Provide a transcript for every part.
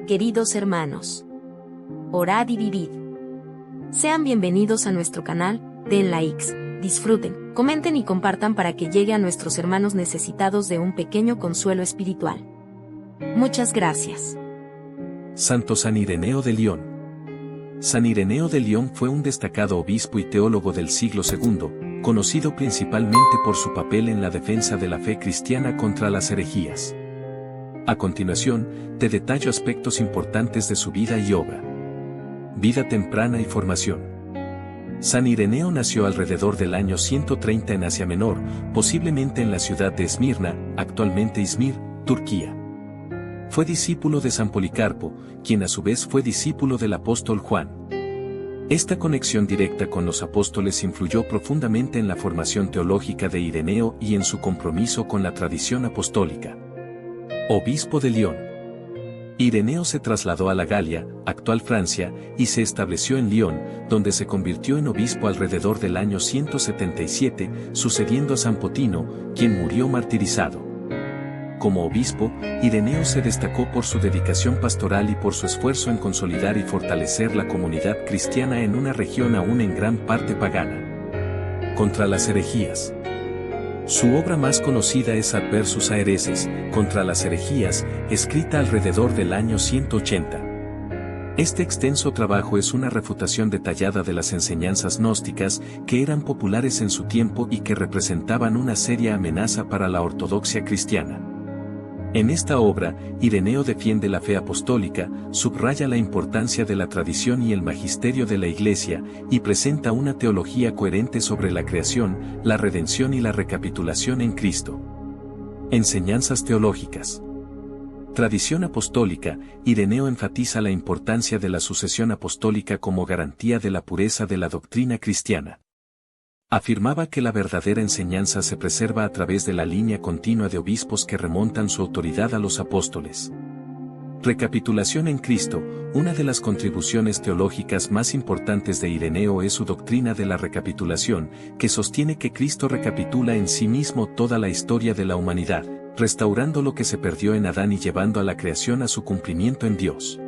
Queridos hermanos, orad y vivid. Sean bienvenidos a nuestro canal, den likes, disfruten, comenten y compartan para que llegue a nuestros hermanos necesitados de un pequeño consuelo espiritual. Muchas gracias. Santo San Ireneo de León. San Ireneo de León fue un destacado obispo y teólogo del siglo II, conocido principalmente por su papel en la defensa de la fe cristiana contra las herejías. A continuación, te detallo aspectos importantes de su vida y obra. Vida temprana y formación. San Ireneo nació alrededor del año 130 en Asia Menor, posiblemente en la ciudad de Esmirna, actualmente Izmir, Turquía. Fue discípulo de San Policarpo, quien a su vez fue discípulo del apóstol Juan. Esta conexión directa con los apóstoles influyó profundamente en la formación teológica de Ireneo y en su compromiso con la tradición apostólica. Obispo de León. Ireneo se trasladó a la Galia, actual Francia, y se estableció en León, donde se convirtió en obispo alrededor del año 177, sucediendo a San Potino, quien murió martirizado. Como obispo, Ireneo se destacó por su dedicación pastoral y por su esfuerzo en consolidar y fortalecer la comunidad cristiana en una región aún en gran parte pagana. Contra las herejías. Su obra más conocida es Adversus a Hereses, contra las herejías, escrita alrededor del año 180. Este extenso trabajo es una refutación detallada de las enseñanzas gnósticas que eran populares en su tiempo y que representaban una seria amenaza para la ortodoxia cristiana. En esta obra, Ireneo defiende la fe apostólica, subraya la importancia de la tradición y el magisterio de la Iglesia, y presenta una teología coherente sobre la creación, la redención y la recapitulación en Cristo. Enseñanzas teológicas. Tradición apostólica. Ireneo enfatiza la importancia de la sucesión apostólica como garantía de la pureza de la doctrina cristiana. Afirmaba que la verdadera enseñanza se preserva a través de la línea continua de obispos que remontan su autoridad a los apóstoles. Recapitulación en Cristo. Una de las contribuciones teológicas más importantes de Ireneo es su doctrina de la recapitulación, que sostiene que Cristo recapitula en sí mismo toda la historia de la humanidad, restaurando lo que se perdió en Adán y llevando a la creación a su cumplimiento en Dios.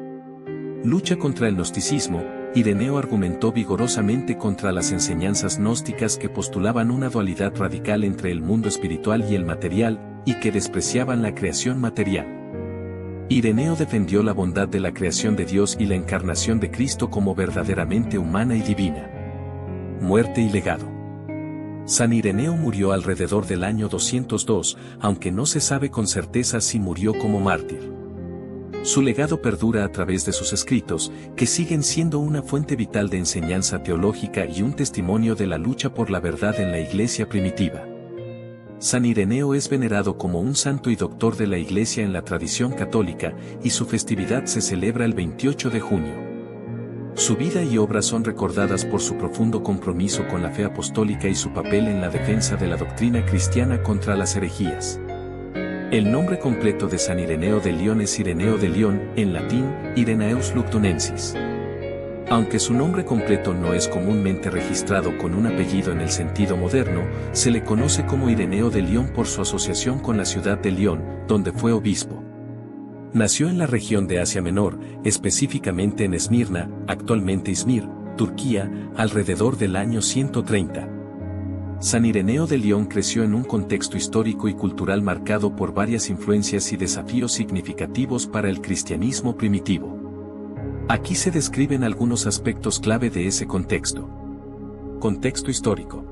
Lucha contra el gnosticismo. Ireneo argumentó vigorosamente contra las enseñanzas gnósticas que postulaban una dualidad radical entre el mundo espiritual y el material, y que despreciaban la creación material. Ireneo defendió la bondad de la creación de Dios y la encarnación de Cristo como verdaderamente humana y divina. Muerte y legado. San Ireneo murió alrededor del año 202, aunque no se sabe con certeza si murió como mártir. Su legado perdura a través de sus escritos, que siguen siendo una fuente vital de enseñanza teológica y un testimonio de la lucha por la verdad en la Iglesia primitiva. San Ireneo es venerado como un santo y doctor de la Iglesia en la tradición católica, y su festividad se celebra el 28 de junio. Su vida y obra son recordadas por su profundo compromiso con la fe apostólica y su papel en la defensa de la doctrina cristiana contra las herejías. El nombre completo de San Ireneo de León es Ireneo de León, en latín, Irenaeus Lugdunensis. Aunque su nombre completo no es comúnmente registrado con un apellido en el sentido moderno, se le conoce como Ireneo de León por su asociación con la ciudad de León, donde fue obispo. Nació en la región de Asia Menor, específicamente en Esmirna, actualmente Izmir, Turquía, alrededor del año 130. San Ireneo de León creció en un contexto histórico y cultural marcado por varias influencias y desafíos significativos para el cristianismo primitivo. Aquí se describen algunos aspectos clave de ese contexto. Contexto histórico.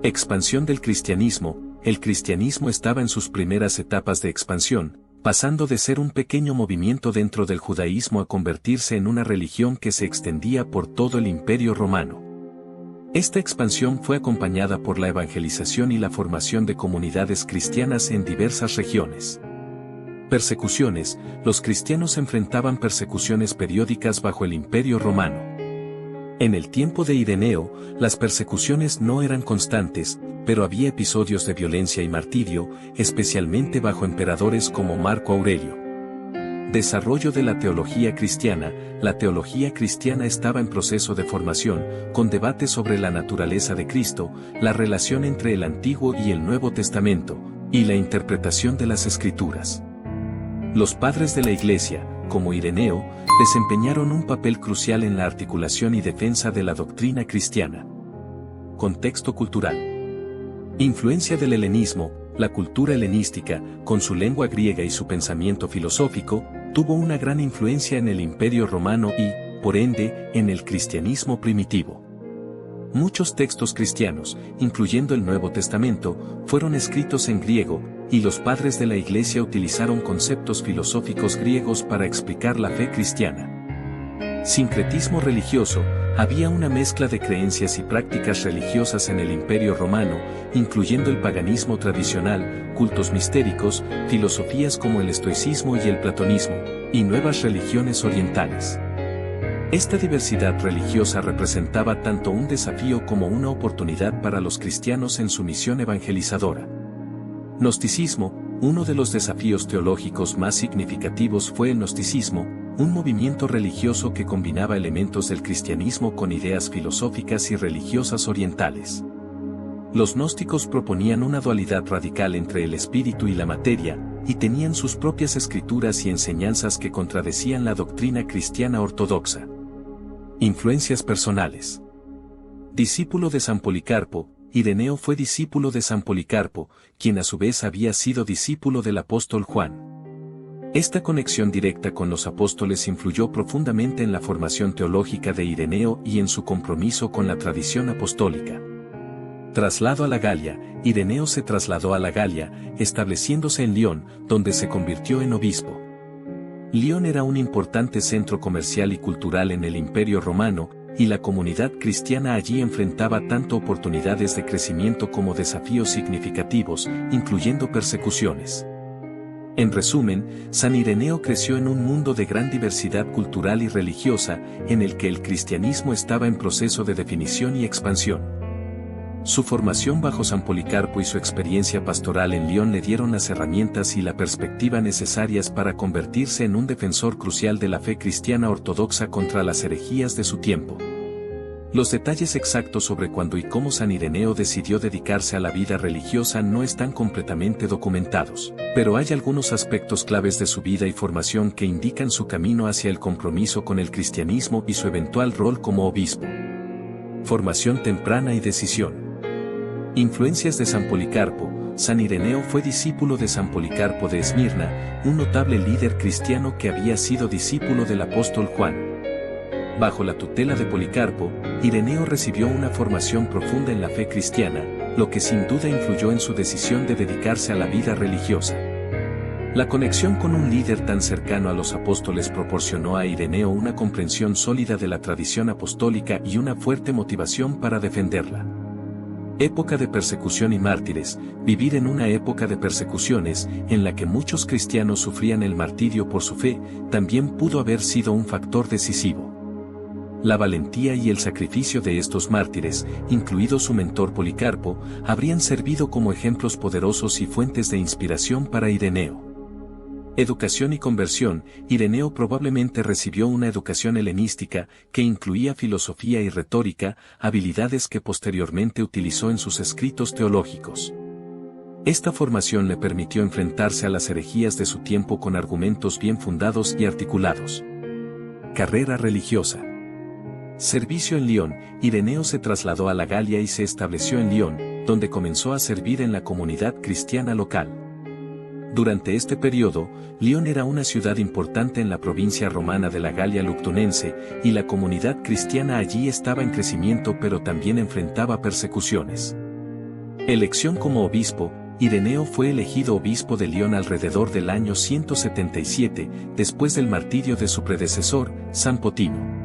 Expansión del cristianismo. El cristianismo estaba en sus primeras etapas de expansión, pasando de ser un pequeño movimiento dentro del judaísmo a convertirse en una religión que se extendía por todo el Imperio Romano. Esta expansión fue acompañada por la evangelización y la formación de comunidades cristianas en diversas regiones. Persecuciones. Los cristianos enfrentaban persecuciones periódicas bajo el Imperio Romano. En el tiempo de Ireneo, las persecuciones no eran constantes, pero había episodios de violencia y martirio, especialmente bajo emperadores como Marco Aurelio. Desarrollo de la teología cristiana. La teología cristiana estaba en proceso de formación, con debates sobre la naturaleza de Cristo, la relación entre el Antiguo y el Nuevo Testamento, y la interpretación de las Escrituras. Los padres de la Iglesia, como Ireneo, desempeñaron un papel crucial en la articulación y defensa de la doctrina cristiana. Contexto cultural. Influencia del helenismo. La cultura helenística, con su lengua griega y su pensamiento filosófico, tuvo una gran influencia en el Imperio Romano y, por ende, en el cristianismo primitivo. Muchos textos cristianos, incluyendo el Nuevo Testamento, fueron escritos en griego, y los padres de la Iglesia utilizaron conceptos filosóficos griegos para explicar la fe cristiana. Sincretismo religioso. Había una mezcla de creencias y prácticas religiosas en el Imperio Romano, incluyendo el paganismo tradicional, cultos mistéricos, filosofías como el estoicismo y el platonismo, y nuevas religiones orientales. Esta diversidad religiosa representaba tanto un desafío como una oportunidad para los cristianos en su misión evangelizadora. Gnosticismo. Uno de los desafíos teológicos más significativos fue el gnosticismo, un movimiento religioso que combinaba elementos del cristianismo con ideas filosóficas y religiosas orientales. Los gnósticos proponían una dualidad radical entre el espíritu y la materia, y tenían sus propias escrituras y enseñanzas que contradecían la doctrina cristiana ortodoxa. Influencias personales. Discípulo de San Policarpo. Ireneo fue discípulo de San Policarpo, quien a su vez había sido discípulo del apóstol Juan. Esta conexión directa con los apóstoles influyó profundamente en la formación teológica de Ireneo y en su compromiso con la tradición apostólica. Traslado a la Galia. Ireneo se trasladó a la Galia, estableciéndose en Lyon, donde se convirtió en obispo. Lyon era un importante centro comercial y cultural en el Imperio Romano, y la comunidad cristiana allí enfrentaba tanto oportunidades de crecimiento como desafíos significativos, incluyendo persecuciones. En resumen, San Ireneo creció en un mundo de gran diversidad cultural y religiosa, en el que el cristianismo estaba en proceso de definición y expansión. Su formación bajo San Policarpo y su experiencia pastoral en Lyon le dieron las herramientas y la perspectiva necesarias para convertirse en un defensor crucial de la fe cristiana ortodoxa contra las herejías de su tiempo. Los detalles exactos sobre cuándo y cómo San Ireneo decidió dedicarse a la vida religiosa no están completamente documentados, pero hay algunos aspectos claves de su vida y formación que indican su camino hacia el compromiso con el cristianismo y su eventual rol como obispo. Formación temprana y decisión. Influencias de San Policarpo. San Ireneo fue discípulo de San Policarpo de Esmirna, un notable líder cristiano que había sido discípulo del apóstol Juan. Bajo la tutela de Policarpo, Ireneo recibió una formación profunda en la fe cristiana, lo que sin duda influyó en su decisión de dedicarse a la vida religiosa. La conexión con un líder tan cercano a los apóstoles proporcionó a Ireneo una comprensión sólida de la tradición apostólica y una fuerte motivación para defenderla. Época de persecución y mártires. Vivir en una época de persecuciones, en la que muchos cristianos sufrían el martirio por su fe, también pudo haber sido un factor decisivo. La valentía y el sacrificio de estos mártires, incluido su mentor Policarpo, habrían servido como ejemplos poderosos y fuentes de inspiración para Ireneo. Educación y conversión. Ireneo probablemente recibió una educación helenística que incluía filosofía y retórica, habilidades que posteriormente utilizó en sus escritos teológicos. Esta formación le permitió enfrentarse a las herejías de su tiempo con argumentos bien fundados y articulados. Carrera religiosa. Servicio en Lyon. Ireneo se trasladó a la Galia y se estableció en Lyon, donde comenzó a servir en la comunidad cristiana local. Durante este periodo, Lyon era una ciudad importante en la provincia romana de la Galia Luctunense, y la comunidad cristiana allí estaba en crecimiento pero también enfrentaba persecuciones. Elección como obispo. Ireneo fue elegido obispo de Lyon alrededor del año 177, después del martirio de su predecesor, San Potino.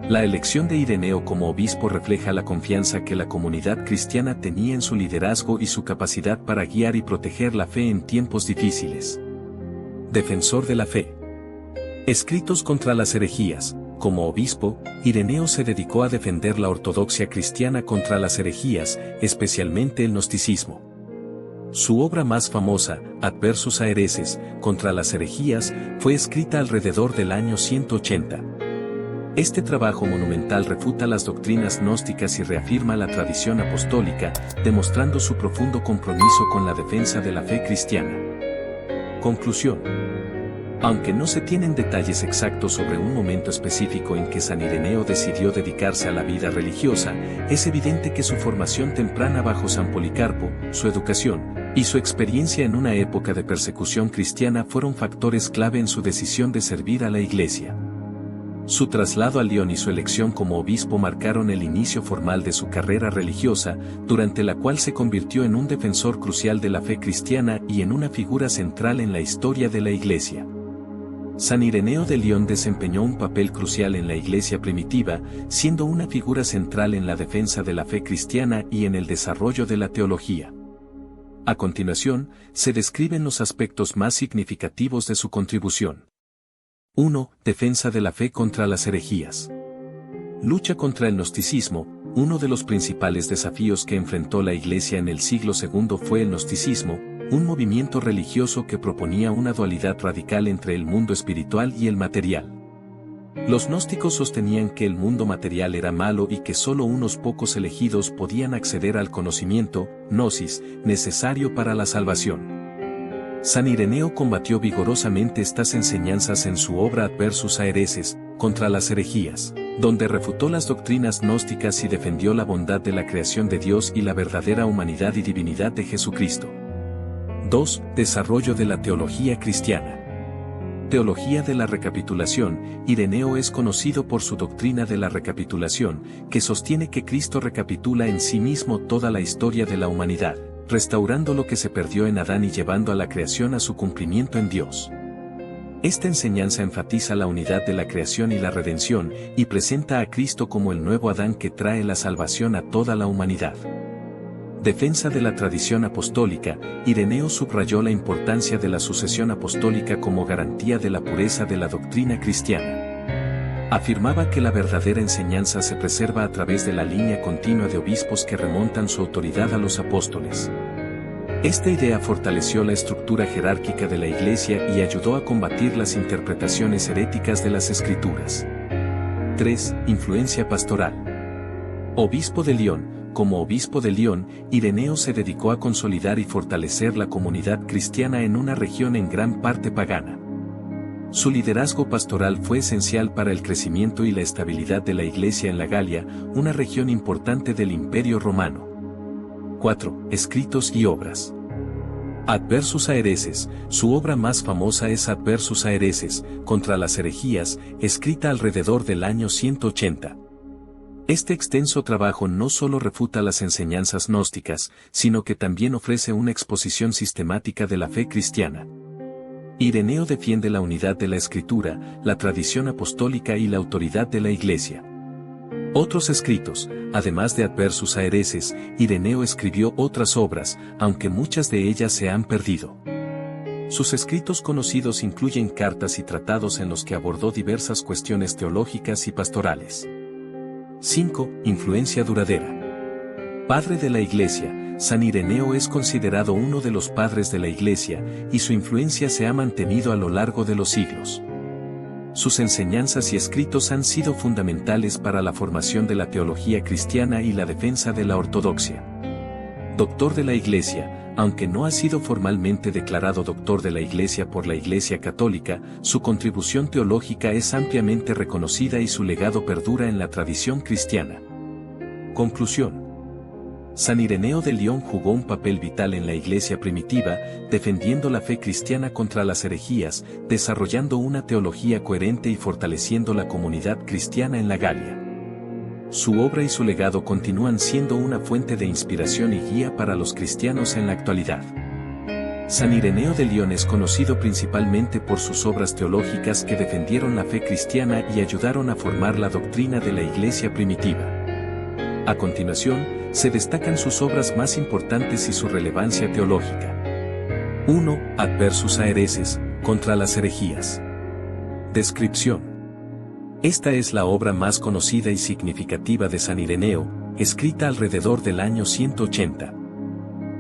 La elección de Ireneo como obispo refleja la confianza que la comunidad cristiana tenía en su liderazgo y su capacidad para guiar y proteger la fe en tiempos difíciles. Defensor de la fe. Escritos contra las herejías. Como obispo, Ireneo se dedicó a defender la ortodoxia cristiana contra las herejías, especialmente el gnosticismo. Su obra más famosa, Adversus a hereses, contra las herejías, fue escrita alrededor del año 180. Este trabajo monumental refuta las doctrinas gnósticas y reafirma la tradición apostólica, demostrando su profundo compromiso con la defensa de la fe cristiana. Conclusión. Aunque no se tienen detalles exactos sobre un momento específico en que San Ireneo decidió dedicarse a la vida religiosa, es evidente que su formación temprana bajo San Policarpo, su educación, y su experiencia en una época de persecución cristiana fueron factores clave en su decisión de servir a la Iglesia. Su traslado a Lyon y su elección como obispo marcaron el inicio formal de su carrera religiosa, durante la cual se convirtió en un defensor crucial de la fe cristiana y en una figura central en la historia de la Iglesia. San Ireneo de Lyon desempeñó un papel crucial en la Iglesia primitiva, siendo una figura central en la defensa de la fe cristiana y en el desarrollo de la teología. A continuación, se describen los aspectos más significativos de su contribución. 1. Defensa de la fe contra las herejías. Lucha contra el gnosticismo. Uno de los principales desafíos que enfrentó la Iglesia en el siglo II fue el gnosticismo, un movimiento religioso que proponía una dualidad radical entre el mundo espiritual y el material. Los gnósticos sostenían que el mundo material era malo y que solo unos pocos elegidos podían acceder al conocimiento, gnosis, necesario para la salvación. San Ireneo combatió vigorosamente estas enseñanzas en su obra Adversus a Hereses, contra las herejías, donde refutó las doctrinas gnósticas y defendió la bondad de la creación de Dios y la verdadera humanidad y divinidad de Jesucristo. 2. Desarrollo de la teología cristiana. Teología de la recapitulación. Ireneo es conocido por su doctrina de la recapitulación, que sostiene que Cristo recapitula en sí mismo toda la historia de la humanidad, restaurando lo que se perdió en Adán y llevando a la creación a su cumplimiento en Dios. Esta enseñanza enfatiza la unidad de la creación y la redención, y presenta a Cristo como el nuevo Adán que trae la salvación a toda la humanidad. Defensa de la tradición apostólica. Ireneo subrayó la importancia de la sucesión apostólica como garantía de la pureza de la doctrina cristiana. Afirmaba que la verdadera enseñanza se preserva a través de la línea continua de obispos que remontan su autoridad a los apóstoles. Esta idea fortaleció la estructura jerárquica de la Iglesia y ayudó a combatir las interpretaciones heréticas de las Escrituras. 3. Influencia pastoral. Obispo de Lyon. Como obispo de Lyon, Ireneo se dedicó a consolidar y fortalecer la comunidad cristiana en una región en gran parte pagana. Su liderazgo pastoral fue esencial para el crecimiento y la estabilidad de la Iglesia en la Galia, una región importante del Imperio Romano. 4. Escritos y obras. Adversus a Hereses. Su obra más famosa es Adversus a Hereses, contra las herejías, escrita alrededor del año 180. Este extenso trabajo no solo refuta las enseñanzas gnósticas, sino que también ofrece una exposición sistemática de la fe cristiana. Ireneo defiende la unidad de la Escritura, la tradición apostólica y la autoridad de la Iglesia. Otros escritos. Además de Adversus a Hereses, Ireneo escribió otras obras, aunque muchas de ellas se han perdido. Sus escritos conocidos incluyen cartas y tratados en los que abordó diversas cuestiones teológicas y pastorales. 5. Influencia duradera. Padre de la Iglesia. San Ireneo es considerado uno de los padres de la Iglesia, y su influencia se ha mantenido a lo largo de los siglos. Sus enseñanzas y escritos han sido fundamentales para la formación de la teología cristiana y la defensa de la ortodoxia. Doctor de la Iglesia. Aunque no ha sido formalmente declarado doctor de la Iglesia por la Iglesia Católica, su contribución teológica es ampliamente reconocida y su legado perdura en la tradición cristiana. Conclusión. San Ireneo de Lyon jugó un papel vital en la Iglesia primitiva, defendiendo la fe cristiana contra las herejías, desarrollando una teología coherente y fortaleciendo la comunidad cristiana en la Galia. Su obra y su legado continúan siendo una fuente de inspiración y guía para los cristianos en la actualidad. San Ireneo de Lyon es conocido principalmente por sus obras teológicas que defendieron la fe cristiana y ayudaron a formar la doctrina de la Iglesia primitiva. A continuación, se destacan sus obras más importantes y su relevancia teológica. 1. Adversus a Hereses, contra las herejías. Descripción. Esta es la obra más conocida y significativa de San Ireneo, escrita alrededor del año 180.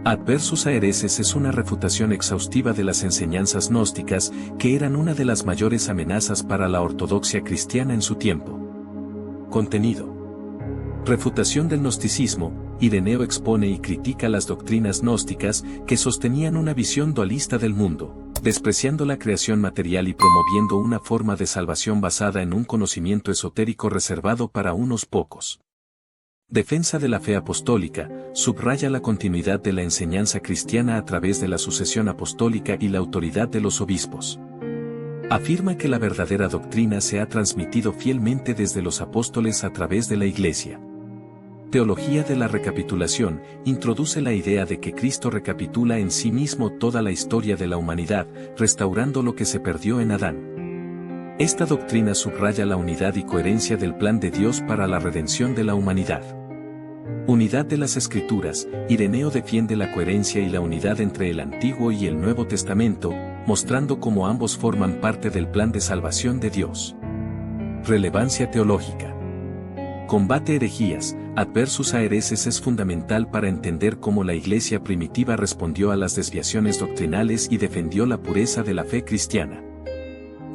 Adversus a Hereses es una refutación exhaustiva de las enseñanzas gnósticas, que eran una de las mayores amenazas para la ortodoxia cristiana en su tiempo. Contenido. Refutación del gnosticismo. Ireneo expone y critica las doctrinas gnósticas que sostenían una visión dualista del mundo. despreciando la creación material y promoviendo una forma de salvación basada en un conocimiento esotérico reservado para unos pocos. Defensa de la fe apostólica, subraya la continuidad de la enseñanza cristiana a través de la sucesión apostólica y la autoridad de los obispos. Afirma que la verdadera doctrina se ha transmitido fielmente desde los apóstoles a través de la Iglesia. Teología de la recapitulación, introduce la idea de que Cristo recapitula en sí mismo toda la historia de la humanidad, restaurando lo que se perdió en Adán. Esta doctrina subraya la unidad y coherencia del plan de Dios para la redención de la humanidad. Unidad de las Escrituras, Ireneo defiende la coherencia y la unidad entre el Antiguo y el Nuevo Testamento, mostrando cómo ambos forman parte del plan de salvación de Dios. Relevancia teológica. Combate herejías, adversus a hereses es fundamental para entender cómo la Iglesia primitiva respondió a las desviaciones doctrinales y defendió la pureza de la fe cristiana.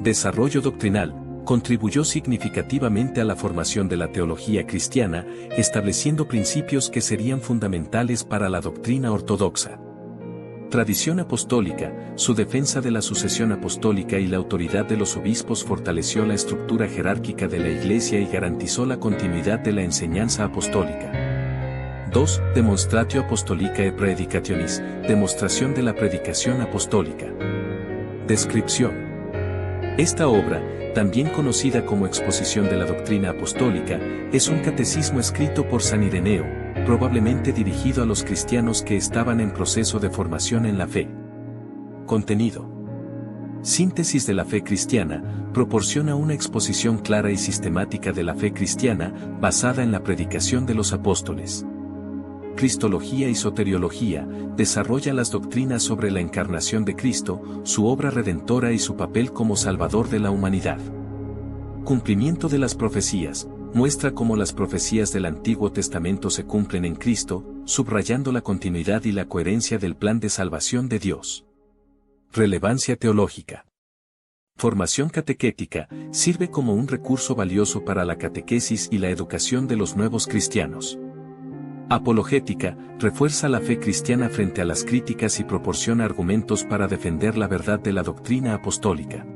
Desarrollo doctrinal, contribuyó significativamente a la formación de la teología cristiana, estableciendo principios que serían fundamentales para la doctrina ortodoxa. Tradición apostólica, su defensa de la sucesión apostólica y la autoridad de los obispos fortaleció la estructura jerárquica de la Iglesia y garantizó la continuidad de la enseñanza apostólica. 2. Demonstratio Apostolicae Praedicationis, demostración de la predicación apostólica. Descripción. Esta obra, también conocida como Exposición de la Doctrina Apostólica, es un catecismo escrito por San Ireneo, probablemente dirigido a los cristianos que estaban en proceso de formación en la fe. Contenido. Síntesis de la fe cristiana, proporciona una exposición clara y sistemática de la fe cristiana, basada en la predicación de los apóstoles. Cristología y soteriología, desarrolla las doctrinas sobre la encarnación de Cristo, su obra redentora y su papel como Salvador de la humanidad. Cumplimiento de las profecías, muestra cómo las profecías del Antiguo Testamento se cumplen en Cristo, subrayando la continuidad y la coherencia del plan de salvación de Dios. Relevancia teológica. Formación catequética, sirve como un recurso valioso para la catequesis y la educación de los nuevos cristianos. Apologética, refuerza la fe cristiana frente a las críticas y proporciona argumentos para defender la verdad de la doctrina apostólica.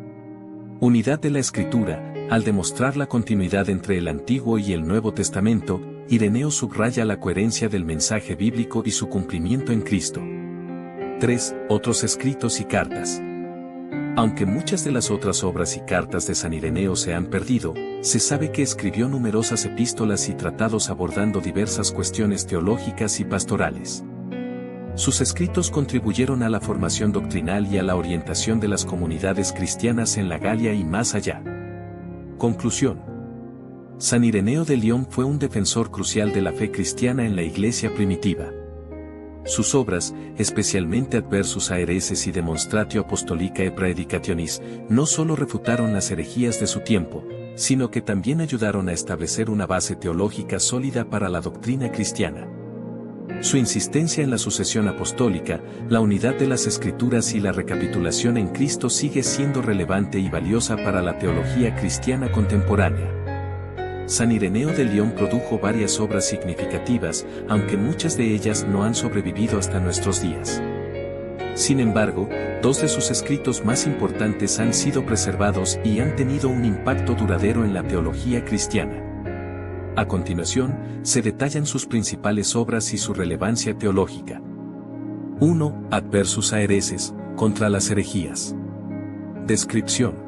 Unidad de la Escritura, al demostrar la continuidad entre el Antiguo y el Nuevo Testamento, Ireneo subraya la coherencia del mensaje bíblico y su cumplimiento en Cristo. 3. Otros escritos y cartas. Aunque muchas de las otras obras y cartas de San Ireneo se han perdido, se sabe que escribió numerosas epístolas y tratados abordando diversas cuestiones teológicas y pastorales. Sus escritos contribuyeron a la formación doctrinal y a la orientación de las comunidades cristianas en la Galia y más allá. Conclusión. San Ireneo de León fue un defensor crucial de la fe cristiana en la Iglesia primitiva. Sus obras, especialmente Adversus a hereses y Demonstratio Apostolicae Praedicationis, no solo refutaron las herejías de su tiempo, sino que también ayudaron a establecer una base teológica sólida para la doctrina cristiana. Su insistencia en la sucesión apostólica, la unidad de las Escrituras y la recapitulación en Cristo sigue siendo relevante y valiosa para la teología cristiana contemporánea. San Ireneo de León produjo varias obras significativas, aunque muchas de ellas no han sobrevivido hasta nuestros días. Sin embargo, dos de sus escritos más importantes han sido preservados y han tenido un impacto duradero en la teología cristiana. A continuación, se detallan sus principales obras y su relevancia teológica. 1. Adversus a hereses, contra las herejías. Descripción.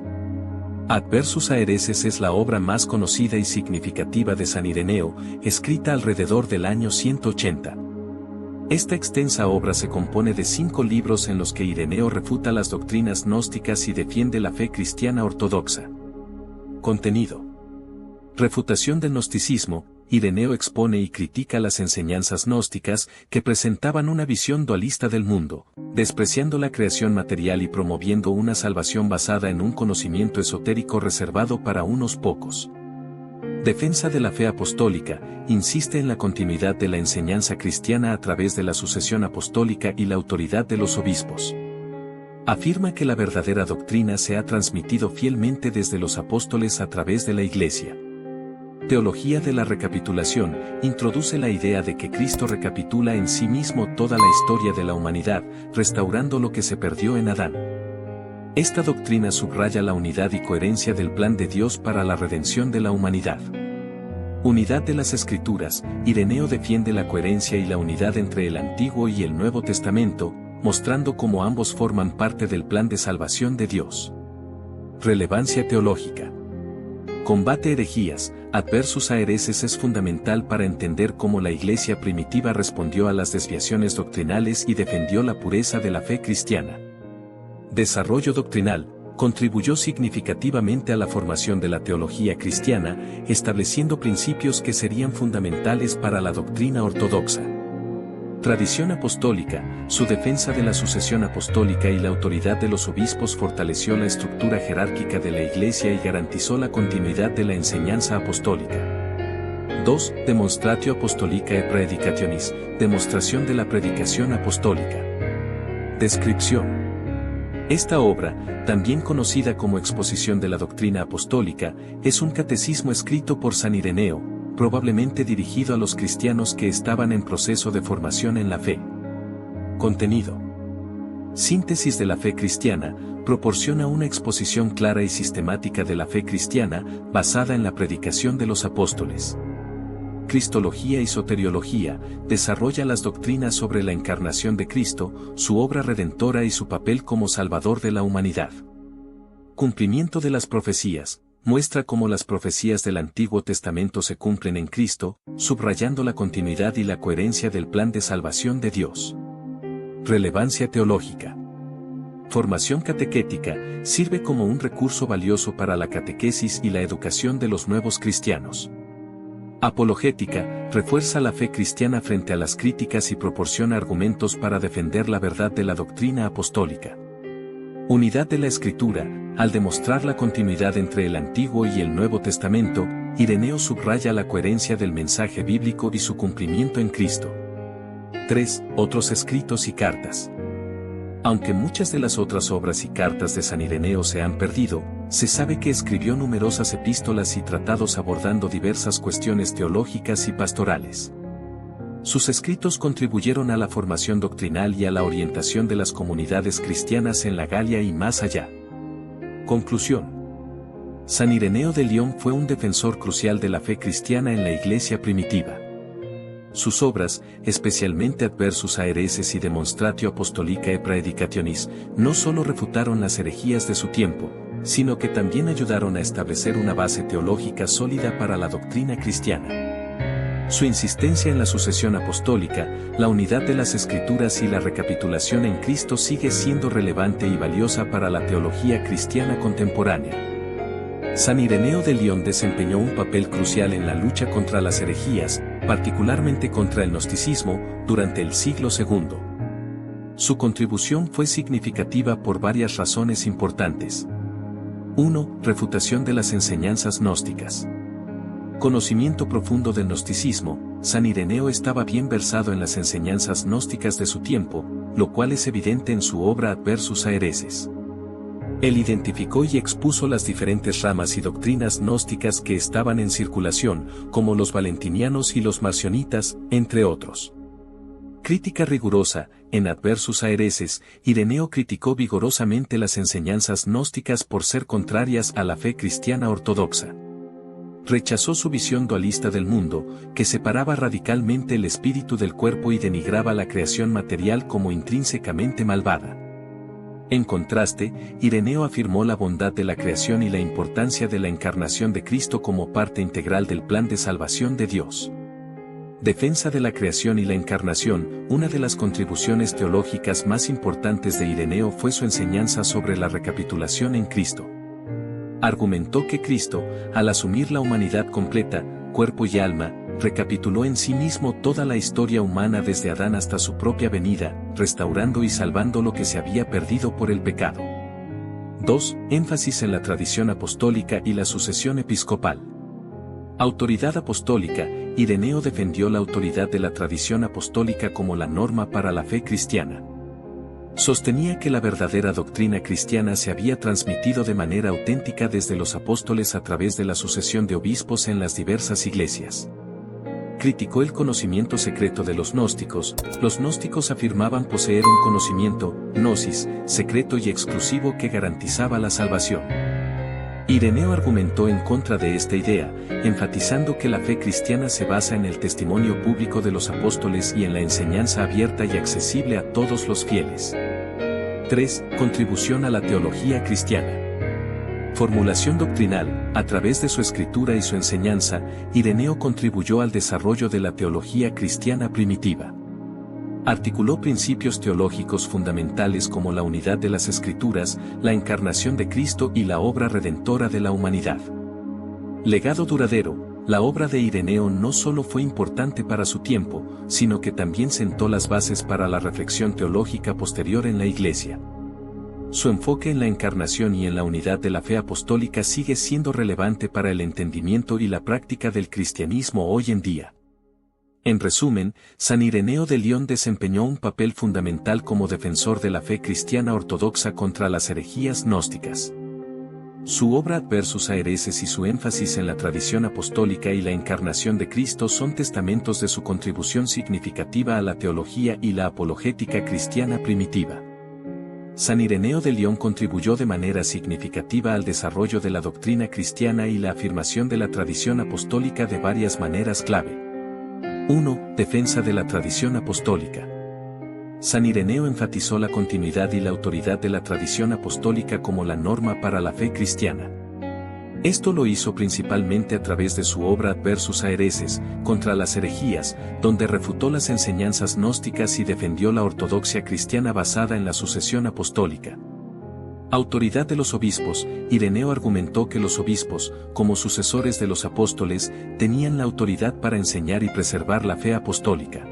Adversus a hereses es la obra más conocida y significativa de San Ireneo, escrita alrededor del año 180. Esta extensa obra se compone de 5 libros en los que Ireneo refuta las doctrinas gnósticas y defiende la fe cristiana ortodoxa. Contenido. Refutación del gnosticismo. Ireneo expone y critica las enseñanzas gnósticas que presentaban una visión dualista del mundo, despreciando la creación material y promoviendo una salvación basada en un conocimiento esotérico reservado para unos pocos. Defensa de la fe apostólica, insiste en la continuidad de la enseñanza cristiana a través de la sucesión apostólica y la autoridad de los obispos. Afirma que la verdadera doctrina se ha transmitido fielmente desde los apóstoles a través de la Iglesia. Teología de la recapitulación, introduce la idea de que Cristo recapitula en sí mismo toda la historia de la humanidad, restaurando lo que se perdió en Adán. Esta doctrina subraya la unidad y coherencia del plan de Dios para la redención de la humanidad. Unidad de las Escrituras. Ireneo defiende la coherencia y la unidad entre el Antiguo y el Nuevo Testamento, mostrando cómo ambos forman parte del plan de salvación de Dios. Relevancia teológica. Combate herejías. Adversus a hereses es fundamental para entender cómo la Iglesia primitiva respondió a las desviaciones doctrinales y defendió la pureza de la fe cristiana. Desarrollo doctrinal. Contribuyó significativamente a la formación de la teología cristiana, estableciendo principios que serían fundamentales para la doctrina ortodoxa. Tradición apostólica. Su defensa de la sucesión apostólica y la autoridad de los obispos fortaleció la estructura jerárquica de la Iglesia y garantizó la continuidad de la enseñanza apostólica. 2. Demonstratio Apostolicae Praedicationis. Demostración de la predicación apostólica. Descripción. Esta obra, también conocida como Exposición de la Doctrina Apostólica, es un catecismo escrito por San Ireneo, probablemente dirigido a los cristianos que estaban en proceso de formación en la fe. Contenido. Síntesis de la fe cristiana, proporciona una exposición clara y sistemática de la fe cristiana, basada en la predicación de los apóstoles. Cristología y soteriología, desarrolla las doctrinas sobre la encarnación de Cristo, su obra redentora y su papel como salvador de la humanidad. Cumplimiento de las profecías, muestra cómo las profecías del Antiguo Testamento se cumplen en Cristo, subrayando la continuidad y la coherencia del plan de salvación de Dios. Relevancia teológica. Formación catequética, sirve como un recurso valioso para la catequesis y la educación de los nuevos cristianos. Apologética, refuerza la fe cristiana frente a las críticas y proporciona argumentos para defender la verdad de la doctrina apostólica. Unidad de la Escritura, al demostrar la continuidad entre el Antiguo y el Nuevo Testamento, Ireneo subraya la coherencia del mensaje bíblico y su cumplimiento en Cristo. 3. Otros escritos y cartas. Aunque muchas de las otras obras y cartas de San Ireneo se han perdido, se sabe que escribió numerosas epístolas y tratados abordando diversas cuestiones teológicas y pastorales. Sus escritos contribuyeron a la formación doctrinal y a la orientación de las comunidades cristianas en la Galia y más allá. Conclusión. San Ireneo de León fue un defensor crucial de la fe cristiana en la Iglesia primitiva. Sus obras, especialmente Adversus a hereses y Demonstratio Apostolicae Praedicationis, no solo refutaron las herejías de su tiempo, sino que también ayudaron a establecer una base teológica sólida para la doctrina cristiana. Su insistencia en la sucesión apostólica, la unidad de las Escrituras y la recapitulación en Cristo sigue siendo relevante y valiosa para la teología cristiana contemporánea. San Ireneo de León desempeñó un papel crucial en la lucha contra las herejías, particularmente contra el gnosticismo, durante el siglo II. Su contribución fue significativa por varias razones importantes. 1. Refutación de las enseñanzas gnósticas. Conocimiento profundo del gnosticismo, San Ireneo estaba bien versado en las enseñanzas gnósticas de su tiempo, lo cual es evidente en su obra Adversus a hereses. Él identificó y expuso las diferentes ramas y doctrinas gnósticas que estaban en circulación, como los valentinianos y los marcionitas, entre otros. Crítica rigurosa. En Adversus a hereses, Ireneo criticó vigorosamente las enseñanzas gnósticas por ser contrarias a la fe cristiana ortodoxa. Rechazó su visión dualista del mundo, que separaba radicalmente el espíritu del cuerpo y denigraba la creación material como intrínsecamente malvada. En contraste, Ireneo afirmó la bondad de la creación y la importancia de la encarnación de Cristo como parte integral del plan de salvación de Dios. Defensa de la creación y la encarnación. Una de las contribuciones teológicas más importantes de Ireneo fue su enseñanza sobre la recapitulación en Cristo. Argumentó que Cristo, al asumir la humanidad completa, cuerpo y alma, recapituló en sí mismo toda la historia humana desde Adán hasta su propia venida, restaurando y salvando lo que se había perdido por el pecado. 2. Énfasis en la tradición apostólica y la sucesión episcopal. Autoridad apostólica. Ireneo defendió la autoridad de la tradición apostólica como la norma para la fe cristiana. Sostenía que la verdadera doctrina cristiana se había transmitido de manera auténtica desde los apóstoles a través de la sucesión de obispos en las diversas iglesias. criticó el conocimiento secreto de los gnósticos. Los gnósticos afirmaban poseer un conocimiento, gnosis, secreto y exclusivo que garantizaba la salvación. Ireneo argumentó en contra de esta idea, enfatizando que la fe cristiana se basa en el testimonio público de los apóstoles y en la enseñanza abierta y accesible a todos los fieles. 3. Contribución a la teología cristiana. Formulación doctrinal. A través de su escritura y su enseñanza, Ireneo contribuyó al desarrollo de la teología cristiana primitiva. Articuló principios teológicos fundamentales como la unidad de las Escrituras, la encarnación de Cristo y la obra redentora de la humanidad. Legado duradero. La obra de Ireneo no solo fue importante para su tiempo, sino que también sentó las bases para la reflexión teológica posterior en la Iglesia. Su enfoque en la encarnación y en la unidad de la fe apostólica sigue siendo relevante para el entendimiento y la práctica del cristianismo hoy en día. En resumen, San Ireneo de León desempeñó un papel fundamental como defensor de la fe cristiana ortodoxa contra las herejías gnósticas. Su obra Adversus a hereses y su énfasis en la tradición apostólica y la encarnación de Cristo son testamentos de su contribución significativa a la teología y la apologética cristiana primitiva. San Ireneo de León contribuyó de manera significativa al desarrollo de la doctrina cristiana y la afirmación de la tradición apostólica de varias maneras clave. 1. Defensa de la tradición apostólica. San Ireneo enfatizó la continuidad y la autoridad de la tradición apostólica como la norma para la fe cristiana. Esto lo hizo principalmente a través de su obra Adversus a hereses, contra las herejías, donde refutó las enseñanzas gnósticas y defendió la ortodoxia cristiana basada en la sucesión apostólica. Autoridad de los obispos. Ireneo argumentó que los obispos, como sucesores de los apóstoles, tenían la autoridad para enseñar y preservar la fe apostólica.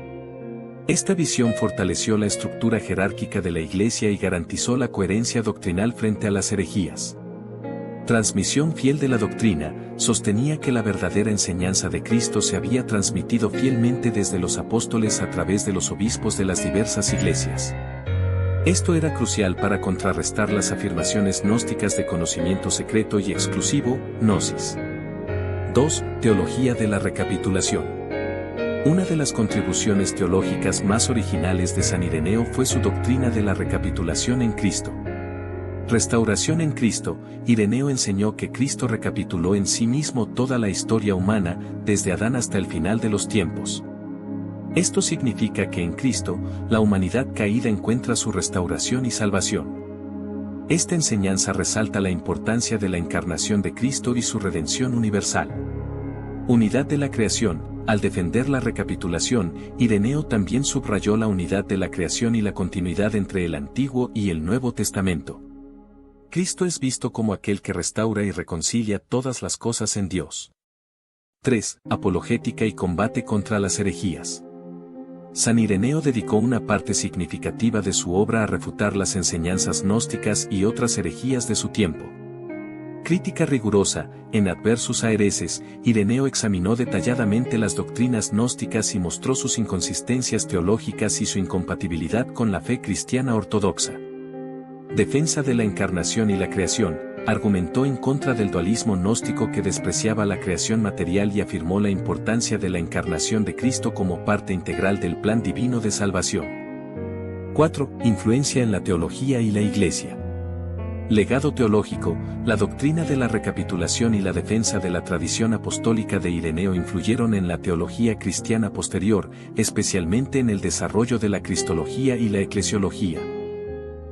Esta visión fortaleció la estructura jerárquica de la Iglesia y garantizó la coherencia doctrinal frente a las herejías. Transmisión fiel de la doctrina. Sostenía que la verdadera enseñanza de Cristo se había transmitido fielmente desde los apóstoles a través de los obispos de las diversas iglesias. Esto era crucial para contrarrestar las afirmaciones gnósticas de conocimiento secreto y exclusivo, gnosis. 2. Teología de la recapitulación. Una de las contribuciones teológicas más originales de San Ireneo fue su doctrina de la recapitulación en Cristo. Restauración en Cristo. Ireneo enseñó que Cristo recapituló en sí mismo toda la historia humana, desde Adán hasta el final de los tiempos. Esto significa que en Cristo, la humanidad caída encuentra su restauración y salvación. Esta enseñanza resalta la importancia de la encarnación de Cristo y su redención universal. Unidad de la creación. Al defender la recapitulación, Ireneo también subrayó la unidad de la creación y la continuidad entre el Antiguo y el Nuevo Testamento. Cristo es visto como aquel que restaura y reconcilia todas las cosas en Dios. 3. Apologética y combate contra las herejías. San Ireneo dedicó una parte significativa de su obra a refutar las enseñanzas gnósticas y otras herejías de su tiempo. Crítica rigurosa. En Adversus a hereses, Ireneo examinó detalladamente las doctrinas gnósticas y mostró sus inconsistencias teológicas y su incompatibilidad con la fe cristiana ortodoxa. Defensa de la encarnación y la creación. Argumentó en contra del dualismo gnóstico que despreciaba la creación material y afirmó la importancia de la encarnación de Cristo como parte integral del plan divino de salvación. 4. Influencia en la teología y la Iglesia. Legado teológico. La doctrina de la recapitulación y la defensa de la tradición apostólica de Ireneo influyeron en la teología cristiana posterior, especialmente en el desarrollo de la cristología y la eclesiología.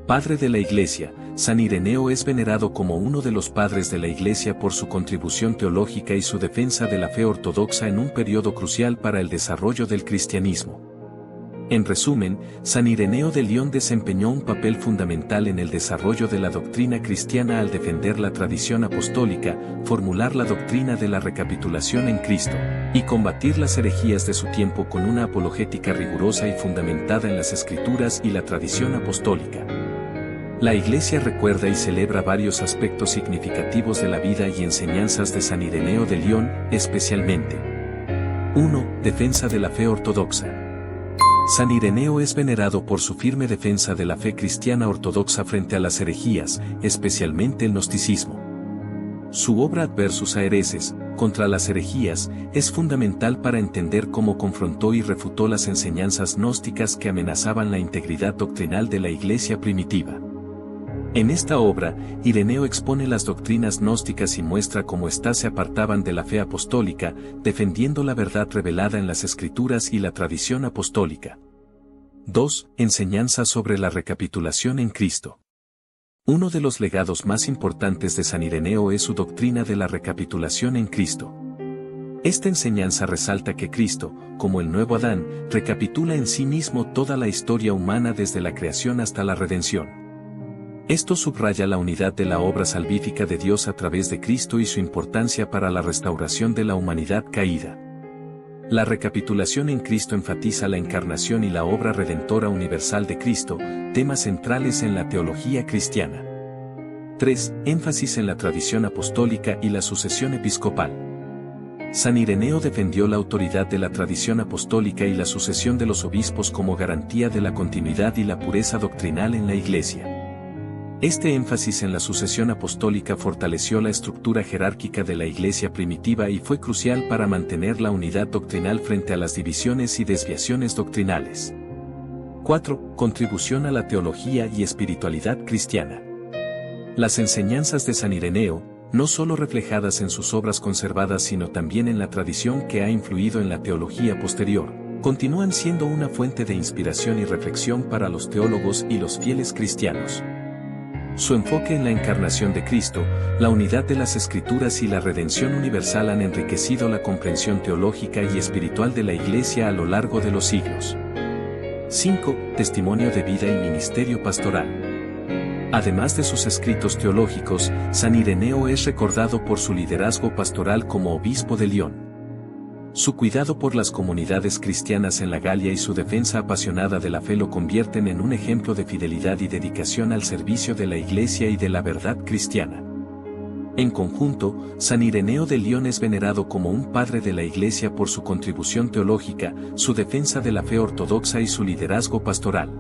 Padre de la Iglesia. San Ireneo es venerado como uno de los padres de la Iglesia por su contribución teológica y su defensa de la fe ortodoxa en un periodo crucial para el desarrollo del cristianismo. En resumen, San Ireneo de León desempeñó un papel fundamental en el desarrollo de la doctrina cristiana al defender la tradición apostólica, formular la doctrina de la recapitulación en Cristo, y combatir las herejías de su tiempo con una apologética rigurosa y fundamentada en las Escrituras y la tradición apostólica. La Iglesia recuerda y celebra varios aspectos significativos de la vida y enseñanzas de San Ireneo de León, especialmente. 1. Defensa de la fe ortodoxa. San Ireneo es venerado por su firme defensa de la fe cristiana ortodoxa frente a las herejías, especialmente el gnosticismo. Su obra Adversus a hereses, contra las herejías, es fundamental para entender cómo confrontó y refutó las enseñanzas gnósticas que amenazaban la integridad doctrinal de la Iglesia primitiva. En esta obra, Ireneo expone las doctrinas gnósticas y muestra cómo éstas se apartaban de la fe apostólica, defendiendo la verdad revelada en las Escrituras y la tradición apostólica. 2. Enseñanza sobre la recapitulación en Cristo. Uno de los legados más importantes de San Ireneo es su doctrina de la recapitulación en Cristo. Esta enseñanza resalta que Cristo, como el nuevo Adán, recapitula en sí mismo toda la historia humana desde la creación hasta la redención. Esto subraya la unidad de la obra salvífica de Dios a través de Cristo y su importancia para la restauración de la humanidad caída. La recapitulación en Cristo enfatiza la encarnación y la obra redentora universal de Cristo, temas centrales en la teología cristiana. 3. Énfasis en la tradición apostólica y la sucesión episcopal. San Ireneo defendió la autoridad de la tradición apostólica y la sucesión de los obispos como garantía de la continuidad y la pureza doctrinal en la Iglesia. Este énfasis en la sucesión apostólica fortaleció la estructura jerárquica de la Iglesia primitiva y fue crucial para mantener la unidad doctrinal frente a las divisiones y desviaciones doctrinales. 4. Contribución a la teología y espiritualidad cristiana. Las enseñanzas de San Ireneo, no solo reflejadas en sus obras conservadas sino también en la tradición que ha influido en la teología posterior, continúan siendo una fuente de inspiración y reflexión para los teólogos y los fieles cristianos. Su enfoque en la encarnación de Cristo, la unidad de las Escrituras y la redención universal han enriquecido la comprensión teológica y espiritual de la Iglesia a lo largo de los siglos. 5. Testimonio de vida y ministerio pastoral. Además de sus escritos teológicos, San Ireneo es recordado por su liderazgo pastoral como obispo de Lyon. Su cuidado por las comunidades cristianas en la Galia y su defensa apasionada de la fe lo convierten en un ejemplo de fidelidad y dedicación al servicio de la Iglesia y de la verdad cristiana. En conjunto, San Ireneo de Lyon es venerado como un padre de la Iglesia por su contribución teológica, su defensa de la fe ortodoxa y su liderazgo pastoral.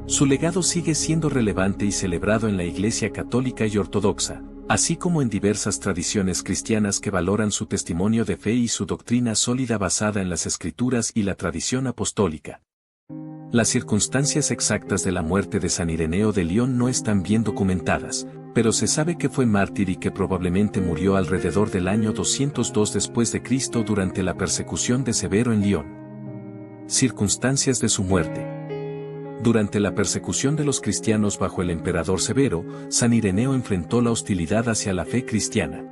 Su legado sigue siendo relevante y celebrado en la Iglesia católica y ortodoxa, así como en diversas tradiciones cristianas que valoran su testimonio de fe y su doctrina sólida basada en las Escrituras y la tradición apostólica. Las circunstancias exactas de la muerte de San Ireneo de Lyon no están bien documentadas, pero se sabe que fue mártir y que probablemente murió alrededor del año 202 después de Cristo durante la persecución de Severo en Lyon. Circunstancias de su muerte. Durante la persecución de los cristianos bajo el emperador Severo, San Ireneo enfrentó la hostilidad hacia la fe cristiana.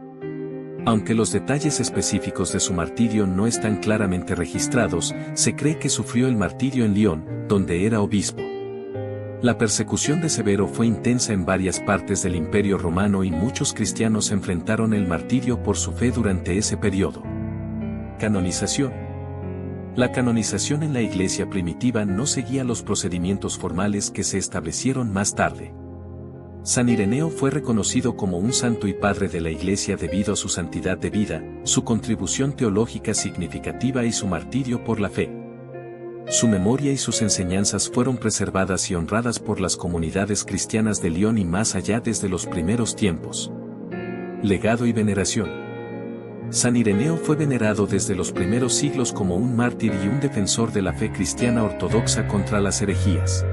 Aunque los detalles específicos de su martirio no están claramente registrados, se cree que sufrió el martirio en Lyon, donde era obispo. La persecución de Severo fue intensa en varias partes del Imperio Romano y muchos cristianos enfrentaron el martirio por su fe durante ese periodo. Canonización. La canonización en la Iglesia primitiva no seguía los procedimientos formales que se establecieron más tarde. San Ireneo fue reconocido como un santo y padre de la Iglesia debido a su santidad de vida, su contribución teológica significativa y su martirio por la fe. Su memoria y sus enseñanzas fueron preservadas y honradas por las comunidades cristianas de Lyon y más allá desde los primeros tiempos. Legado y veneración. San Ireneo fue venerado desde los primeros siglos como un mártir y un defensor de la fe cristiana ortodoxa contra las herejías.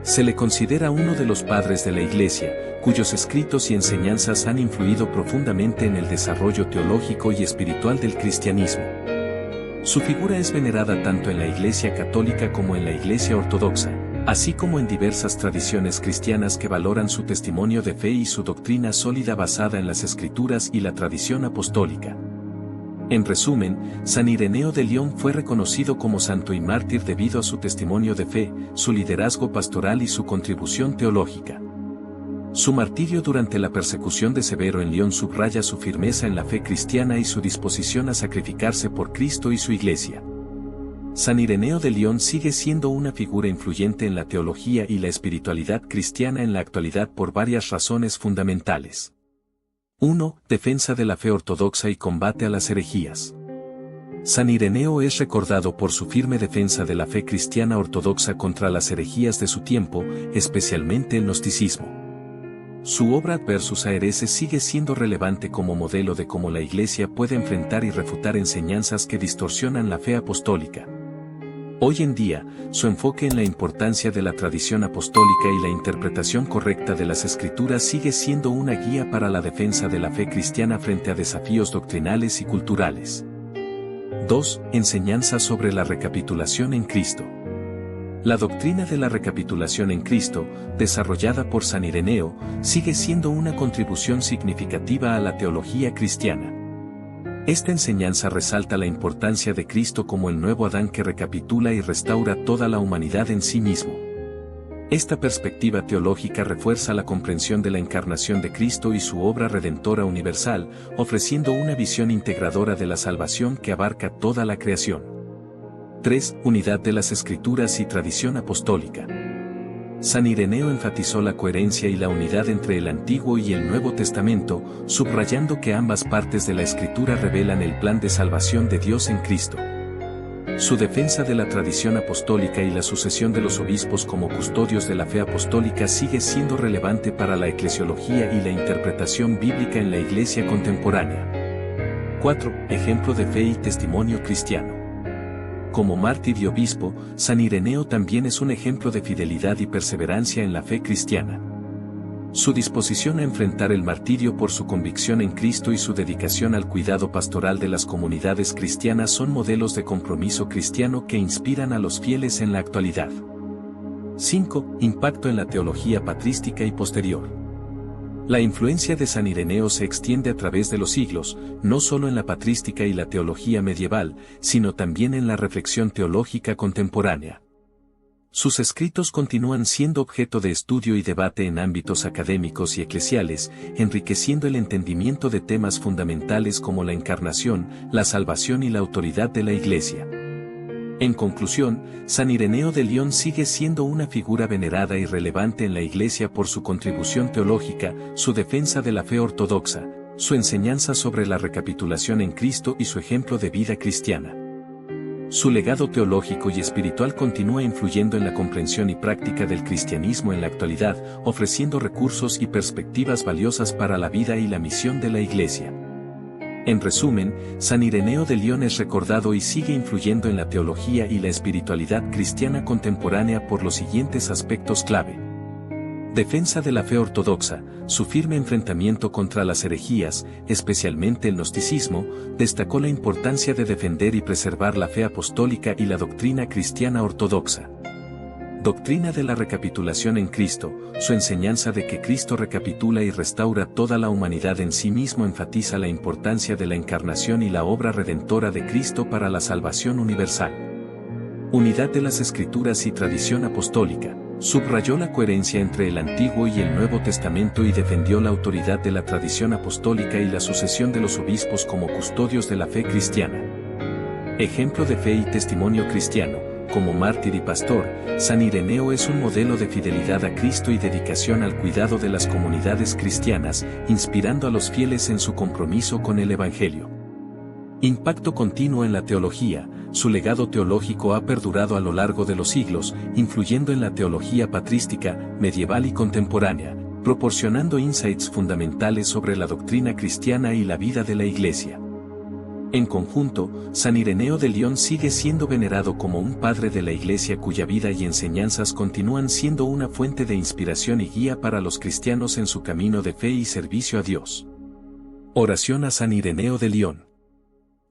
Se le considera uno de los padres de la Iglesia, cuyos escritos y enseñanzas han influido profundamente en el desarrollo teológico y espiritual del cristianismo. Su figura es venerada tanto en la Iglesia católica como en la Iglesia ortodoxa, así como en diversas tradiciones cristianas que valoran su testimonio de fe y su doctrina sólida basada en las Escrituras y la tradición apostólica. En resumen, San Ireneo de Lyon fue reconocido como santo y mártir debido a su testimonio de fe, su liderazgo pastoral y su contribución teológica. Su martirio durante la persecución de Severo en Lyon subraya su firmeza en la fe cristiana y su disposición a sacrificarse por Cristo y su Iglesia. San Ireneo de Lyon sigue siendo una figura influyente en la teología y la espiritualidad cristiana en la actualidad por varias razones fundamentales. 1. Defensa de la fe ortodoxa y combate a las herejías. San Ireneo es recordado por su firme defensa de la fe cristiana ortodoxa contra las herejías de su tiempo, especialmente el gnosticismo. Su obra Adversus a Hereses sigue siendo relevante como modelo de cómo la Iglesia puede enfrentar y refutar enseñanzas que distorsionan la fe apostólica. Hoy en día, su enfoque en la importancia de la tradición apostólica y la interpretación correcta de las Escrituras sigue siendo una guía para la defensa de la fe cristiana frente a desafíos doctrinales y culturales. 2. Enseñanza sobre la recapitulación en Cristo. La doctrina de la recapitulación en Cristo, desarrollada por San Ireneo, sigue siendo una contribución significativa a la teología cristiana. Esta enseñanza resalta la importancia de Cristo como el nuevo Adán que recapitula y restaura toda la humanidad en sí mismo. Esta perspectiva teológica refuerza la comprensión de la encarnación de Cristo y su obra redentora universal, ofreciendo una visión integradora de la salvación que abarca toda la creación. 3. Unidad de las Escrituras y tradición apostólica. San Ireneo enfatizó la coherencia y la unidad entre el Antiguo y el Nuevo Testamento, subrayando que ambas partes de la Escritura revelan el plan de salvación de Dios en Cristo. Su defensa de la tradición apostólica y la sucesión de los obispos como custodios de la fe apostólica sigue siendo relevante para la eclesiología y la interpretación bíblica en la Iglesia contemporánea. 4. Ejemplo de fe y testimonio cristiano. Como mártir y obispo, San Ireneo también es un ejemplo de fidelidad y perseverancia en la fe cristiana. Su disposición a enfrentar el martirio por su convicción en Cristo y su dedicación al cuidado pastoral de las comunidades cristianas son modelos de compromiso cristiano que inspiran a los fieles en la actualidad. 5. Impacto en la teología patrística y posterior. La influencia de San Ireneo se extiende a través de los siglos, no solo en la patrística y la teología medieval, sino también en la reflexión teológica contemporánea. Sus escritos continúan siendo objeto de estudio y debate en ámbitos académicos y eclesiales, enriqueciendo el entendimiento de temas fundamentales como la encarnación, la salvación y la autoridad de la Iglesia. En conclusión, San Ireneo de León sigue siendo una figura venerada y relevante en la Iglesia por su contribución teológica, su defensa de la fe ortodoxa, su enseñanza sobre la recapitulación en Cristo y su ejemplo de vida cristiana. Su legado teológico y espiritual continúa influyendo en la comprensión y práctica del cristianismo en la actualidad, ofreciendo recursos y perspectivas valiosas para la vida y la misión de la Iglesia. En resumen, San Ireneo de León es recordado y sigue influyendo en la teología y la espiritualidad cristiana contemporánea por los siguientes aspectos clave. Defensa de la fe ortodoxa, su firme enfrentamiento contra las herejías, especialmente el gnosticismo, destacó la importancia de defender y preservar la fe apostólica y la doctrina cristiana ortodoxa. Doctrina de la recapitulación en Cristo, su enseñanza de que Cristo recapitula y restaura toda la humanidad en sí mismo enfatiza la importancia de la encarnación y la obra redentora de Cristo para la salvación universal. Unidad de las Escrituras y tradición apostólica, subrayó la coherencia entre el Antiguo y el Nuevo Testamento y defendió la autoridad de la tradición apostólica y la sucesión de los obispos como custodios de la fe cristiana. Ejemplo de fe y testimonio cristiano. Como mártir y pastor, San Ireneo es un modelo de fidelidad a Cristo y dedicación al cuidado de las comunidades cristianas, inspirando a los fieles en su compromiso con el Evangelio. Impacto continuo en la teología, su legado teológico ha perdurado a lo largo de los siglos, influyendo en la teología patrística, medieval y contemporánea, proporcionando insights fundamentales sobre la doctrina cristiana y la vida de la Iglesia. En conjunto, San Ireneo de León sigue siendo venerado como un padre de la Iglesia cuya vida y enseñanzas continúan siendo una fuente de inspiración y guía para los cristianos en su camino de fe y servicio a Dios. Oración a San Ireneo de León.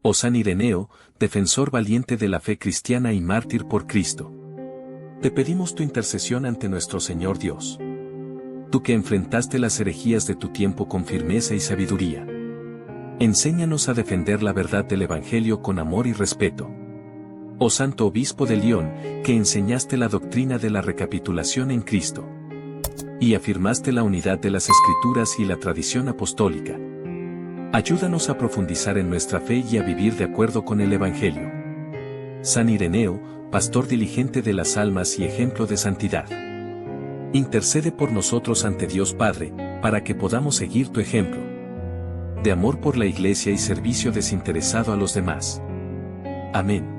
Oh San Ireneo, defensor valiente de la fe cristiana y mártir por Cristo. Te pedimos tu intercesión ante nuestro Señor Dios. Tú que enfrentaste las herejías de tu tiempo con firmeza y sabiduría. Enséñanos a defender la verdad del Evangelio con amor y respeto. Oh Santo Obispo de León, que enseñaste la doctrina de la recapitulación en Cristo. Y afirmaste la unidad de las Escrituras y la tradición apostólica. Ayúdanos a profundizar en nuestra fe y a vivir de acuerdo con el Evangelio. San Ireneo, pastor diligente de las almas y ejemplo de santidad. Intercede por nosotros ante Dios Padre, para que podamos seguir tu ejemplo de amor por la Iglesia y servicio desinteresado a los demás. Amén.